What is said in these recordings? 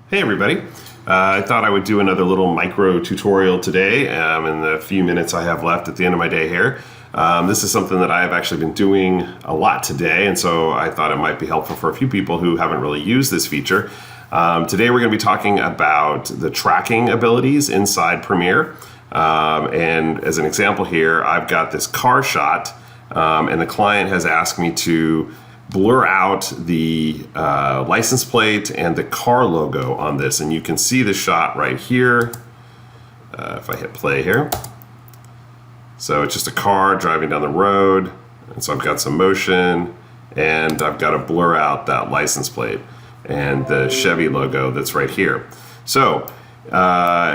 Hey everybody. I thought I would do another little micro tutorial today in the few minutes I have left at the end of my day here. This is something that I have actually been doing a lot today, and so I thought it might be helpful for a few people who haven't really used this feature. Today we're going to be talking about the tracking abilities inside Premiere. And as an example here, I've got this car shot, and the client has asked me to blur out the license plate and the car logo on this, and you can see the shot right here if I hit play here. So it's just a car driving down the road, and so I've got some motion, and I've got to blur out that license plate and the Chevy logo that's right here. So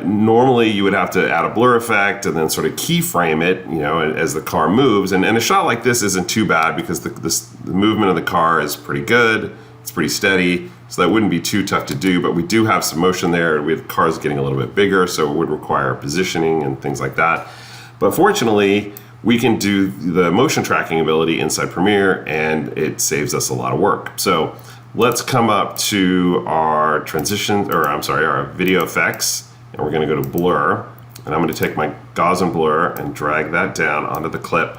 normally you would have to add a blur effect and then sort of keyframe it, as the car moves. And a shot like this isn't too bad because the movement of the car is pretty good. It's pretty steady, so that wouldn't be too tough to do. But we do have some motion there. We have cars getting a little bit bigger, so it would require positioning and things like that. But fortunately, we can do the motion tracking ability inside Premiere, and it saves us a lot of work. So let's come up to our our video effects, and we're going to go to blur, and I'm going to take my Gaussian blur and drag that down onto the clip.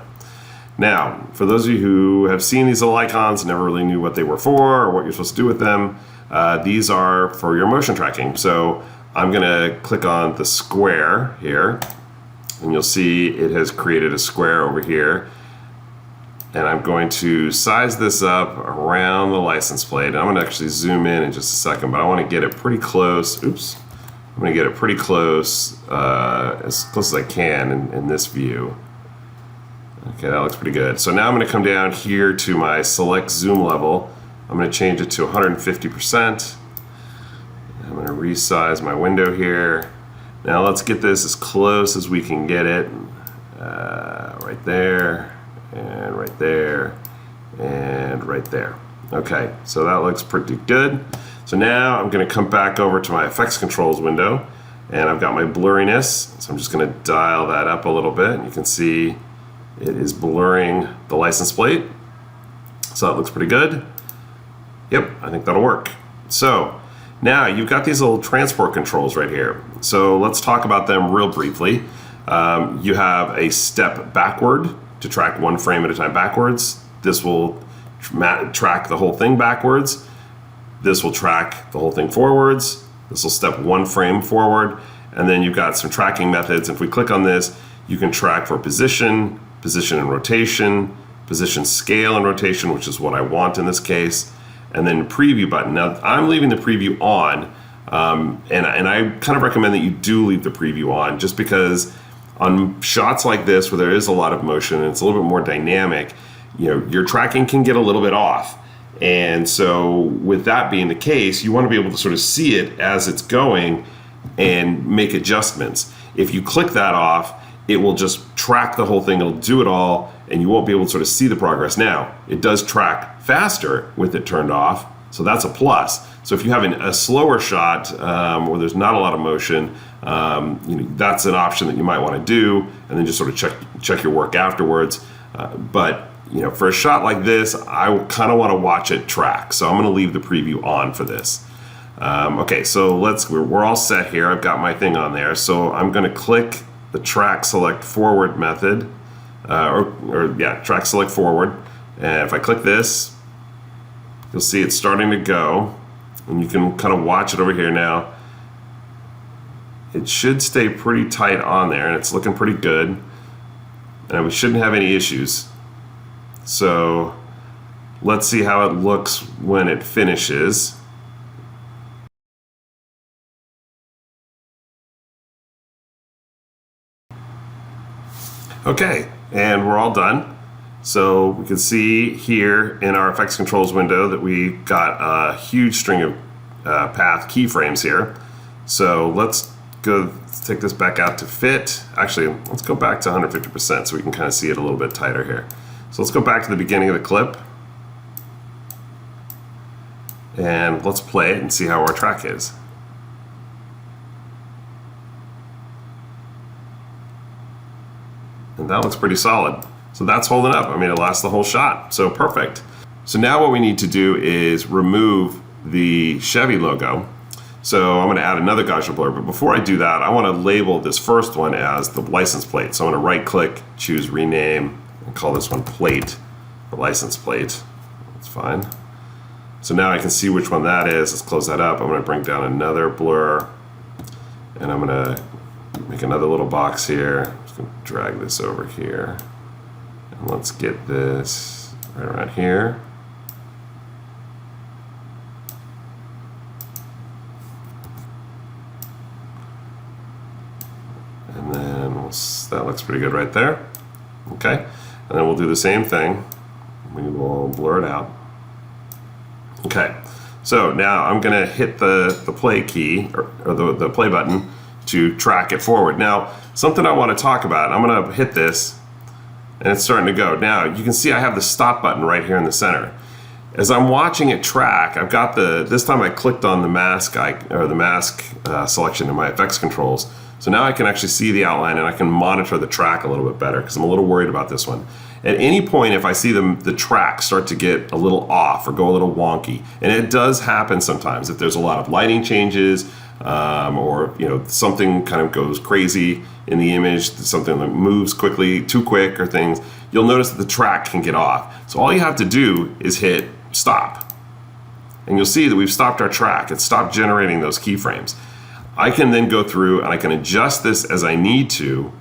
Now, for those of you who have seen these little icons and never really knew what they were for or what you're supposed to do with them, these are for your motion tracking. So I'm going to click on the square here, and you'll see it has created a square over here. And I'm going to size this up around the license plate. And I'm going to actually zoom in just a second, but I want to get it pretty close. Oops. I'm going to get it pretty close, as close as I can in this view. Okay, that looks pretty good. So now I'm going to come down here to my select zoom level. I'm going to change it to 150%. I'm going to resize my window here. Now let's get this as close as we can get it. Right there. And right there, and right there. Okay, so that looks pretty good. So now I'm going to come back over to my effects controls window, and I've got my blurriness, so I'm just going to dial that up a little bit, and you can see it is blurring the license plate. So that looks pretty good. Yep, I think that'll work. So now you've got these little transport controls right here. So let's talk about them real briefly. You have a step backward to track one frame at a time backwards. This will track the whole thing backwards. This will track the whole thing forwards. This will step one frame forward. And then you've got some tracking methods. If we click on this, you can track for position, position and rotation, position scale and rotation, which is what I want in this case, and then preview button. Now I'm leaving the preview on, and I kind of recommend that you do leave the preview on, just because on shots like this where there is a lot of motion and it's a little bit more dynamic, your tracking can get a little bit off. And so with that being the case, you want to be able to sort of see it as it's going and make adjustments. If you click that off, it will just track the whole thing, it'll do it all, and you won't be able to sort of see the progress. Now, it does track faster with it turned off, so that's a plus. So if you have a slower shot where there's not a lot of motion, that's an option that you might want to do, and then just sort of check your work afterwards. But for a shot like this, I kind of want to watch it track, so I'm going to leave the preview on for this. Okay, so we're all set here. I've got my thing on there, so I'm going to click the track select forward method, track select forward, and if I click this, you'll see it's starting to go, and you can kind of watch it over here now. It should stay pretty tight on there, and it's looking pretty good, and we shouldn't have any issues. So let's see how it looks when it finishes. Okay, and we're all done. So we can see here in our effects controls window that we got a huge string of path keyframes here. So let's take this back out to fit. Actually, let's go back to 150% so we can kind of see it a little bit tighter here. So let's go back to the beginning of the clip, and let's play it and see how our track is. And that looks pretty solid. So that's holding up. I mean, it lasts the whole shot. So perfect. So now what we need to do is remove the Chevy logo. So I'm going to add another Gaussian blur, but before I do that, I want to label this first one as the license plate. So I'm going to right click, choose rename, and call this one plate, the license plate. That's fine. So now I can see which one that is. Let's close that up. I'm going to bring down another blur, and I'm going to make another little box here. I'm just going to drag this over here. And let's get this right around here. And then that looks pretty good right there. Okay. And then we'll do the same thing. We will blur it out. Okay. So now I'm going to hit the play key, or the play button, to track it forward. Now, something I want to talk about, I'm going to hit this, and it's starting to go. Now, you can see I have the stop button right here in the center. As I'm watching it track, I've got this time I clicked on the mask selection in my FX controls. So now I can actually see the outline, and I can monitor the track a little bit better, because I'm a little worried about this one. At any point, if I see the track start to get a little off or go a little wonky, and it does happen sometimes if there's a lot of lighting changes, or something kind of goes crazy in the image, something that moves quickly, too quick or things, you'll notice that the track can get off. So all you have to do is hit stop. And you'll see that we've stopped our track. It stopped generating those keyframes. I can then go through and I can adjust this as I need to,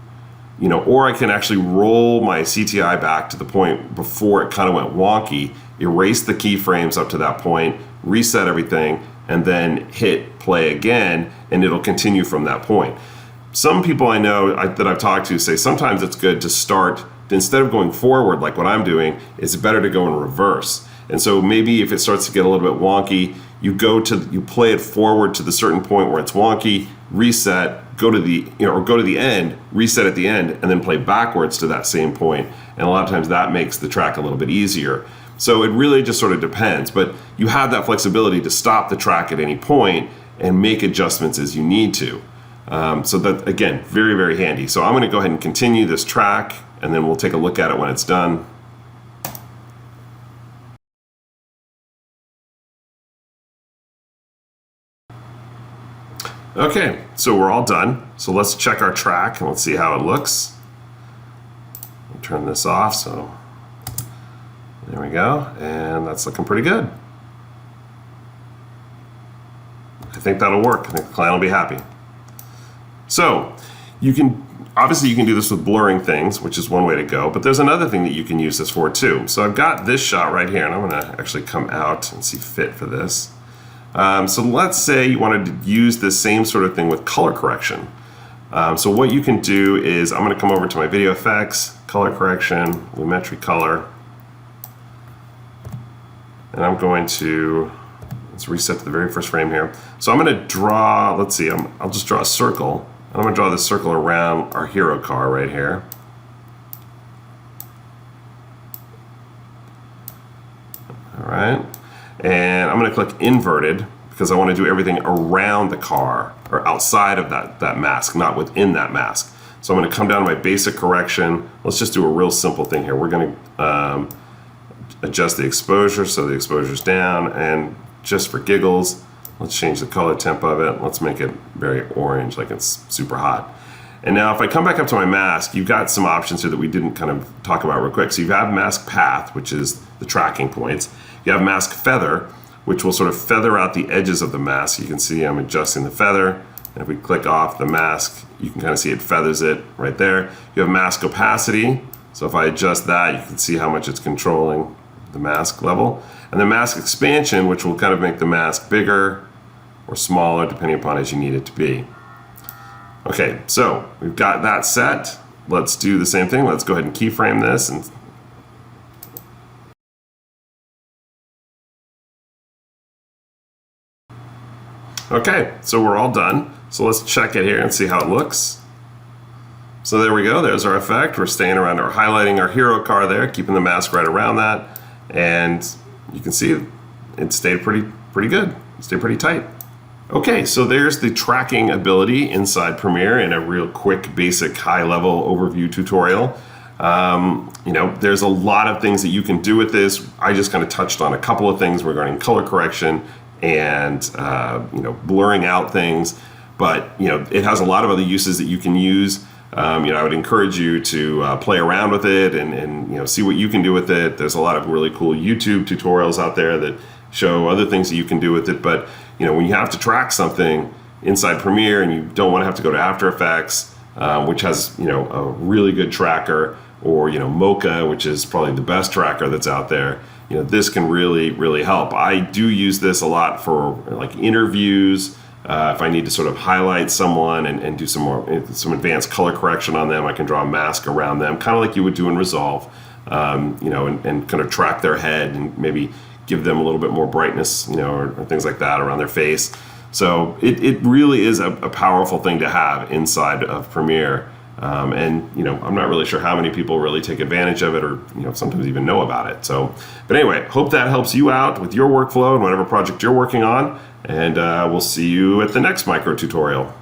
or I can actually roll my CTI back to the point before it kind of went wonky, erase the keyframes up to that point, reset everything, and then hit play again, and it'll continue from that point. Some people I know that I've talked to say sometimes it's good to start, instead of going forward like what I'm doing, it's better to go in reverse. And so maybe if it starts to get a little bit wonky, you play it forward to the certain point where it's wonky, reset, go to the end, reset at the end, and then play backwards to that same point. And a lot of times that makes the track a little bit easier. So it really just sort of depends, but you have that flexibility to stop the track at any point and make adjustments as you need to. So that, again, very, very handy. So I'm going to go ahead and continue this track, and then we'll take a look at it when it's done. Okay, so we're all done. So let's check our track and let's see how it looks. I'll turn this off, so there we go, and that's looking pretty good. I think that'll work. I think the client will be happy. So obviously you can do this with blurring things, which is one way to go, but there's another thing that you can use this for too. So I've got this shot right here, and I'm gonna actually come out and see fit for this. So let's say you wanted to use this same sort of thing with color correction. So what you can do is, I'm going to come over to my video effects, color correction, Lumetri color, and I'm going to, let's reset to the very first frame here. So I'm going to draw, let's see, I'll just draw a circle, and I'm going to draw this circle around our hero car right here. All right. And I'm going to click inverted because I want to do everything around the car or outside of that mask, not within that mask. So I'm going to come down to my basic correction. Let's just do a real simple thing here. We're going to adjust the exposure so the exposure's down, and just for giggles, let's change the color temp of it. Let's make it very orange, like it's super hot. And now if I come back up to my mask, you've got some options here that we didn't kind of talk about real quick. So you have mask path, which is the tracking points. You have mask feather, which will sort of feather out the edges of the mask. You can see I'm adjusting the feather. And if we click off the mask, you can kind of see it feathers it right there. You have mask opacity. So if I adjust that, you can see how much it's controlling the mask level. And then mask expansion, which will kind of make the mask bigger or smaller, depending upon as you need it to be. Okay, so we've got that set. Let's do the same thing. Let's go ahead and keyframe this. And okay, so we're all done. So let's check it here and see how it looks. So there we go, there's our effect. We're staying around, or highlighting our hero car there, keeping the mask right around that. And you can see it stayed pretty good. It stayed pretty tight. Okay, so there's the tracking ability inside Premiere in a real quick, basic, high-level overview tutorial. There's a lot of things that you can do with this. I just kind of touched on a couple of things regarding color correction and blurring out things. But it has a lot of other uses that you can use. I would encourage you to play around with it and see what you can do with it. There's a lot of really cool YouTube tutorials out there that show other things that you can do with it. But when you have to track something inside Premiere and you don't want to have to go to After Effects, which has a really good tracker, or Mocha, which is probably the best tracker that's out there, this can really help. I do use this a lot for like interviews. If I need to sort of highlight someone and do some advanced color correction on them, I can draw a mask around them, kind of like you would do in Resolve, and kind of track their head and maybe give them a little bit more brightness, or things like that around their face. So it really is a powerful thing to have inside of Premiere. And I'm not really sure how many people really take advantage of it, or sometimes even know about it. So, but anyway, hope that helps you out with your workflow and whatever project you're working on. And we'll see you at the next micro tutorial.